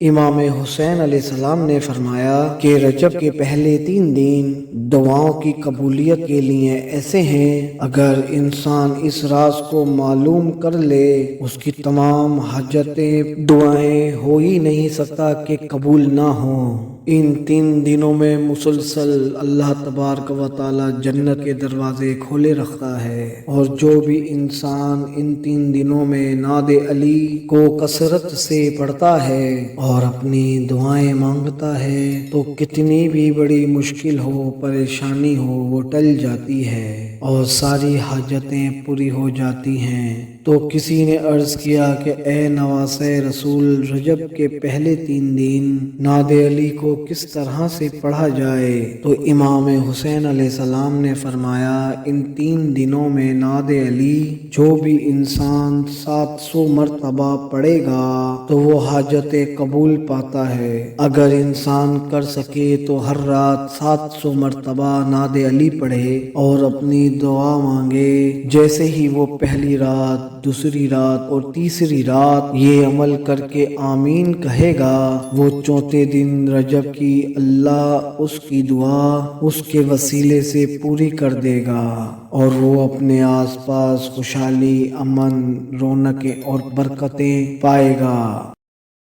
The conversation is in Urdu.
امام حسین علیہ السلام نے فرمایا کہ رجب کے پہلے 3 دن دعاؤں کی قبولیت کے لیے ایسے ہیں، اگر انسان اس راز کو معلوم کر لے اس کی تمام حاجتیں دعائیں ہو ہی نہیں سکتا کہ قبول نہ ہوں۔ ان 3 دنوں میں مسلسل اللہ تبارک و تعالی جنت کے دروازے کھولے رکھتا ہے، اور جو بھی انسان ان 3 دنوں میں نعت علی کو کثرت سے پڑھتا ہے اور اپنی دعائیں مانگتا ہے تو کتنی بھی بڑی مشکل ہو، پریشانی ہو، وہ ٹل جاتی ہے اور ساری حاجتیں پوری ہو جاتی ہیں۔ تو کسی نے عرض کیا کہ اے نواسہ رسول، رجب کے پہلے 3 دن نعت علی کو کس طرح سے پڑھا جائے؟ تو امام حسین علیہ السلام نے فرمایا، ان 3 دنوں میں نعت علی جو بھی انسان 700 مرتبہ پڑھے گا تو وہ حاجت قبول پاتا ہے۔ اگر انسان کر سکے تو ہر رات 700 مرتبہ نعت علی پڑھے اور اپنی دعا مانگے۔ جیسے ہی وہ پہلی رات، دوسری رات اور تیسری رات یہ عمل کر کے آمین کہے گا، وہ چوتھے دن رجب کی اللہ اس کی دعا اس کے وسیلے سے پوری کر دے گا اور وہ اپنے آس پاس خوشحالی، امن، رونقیں اور برکتیں پائے گا۔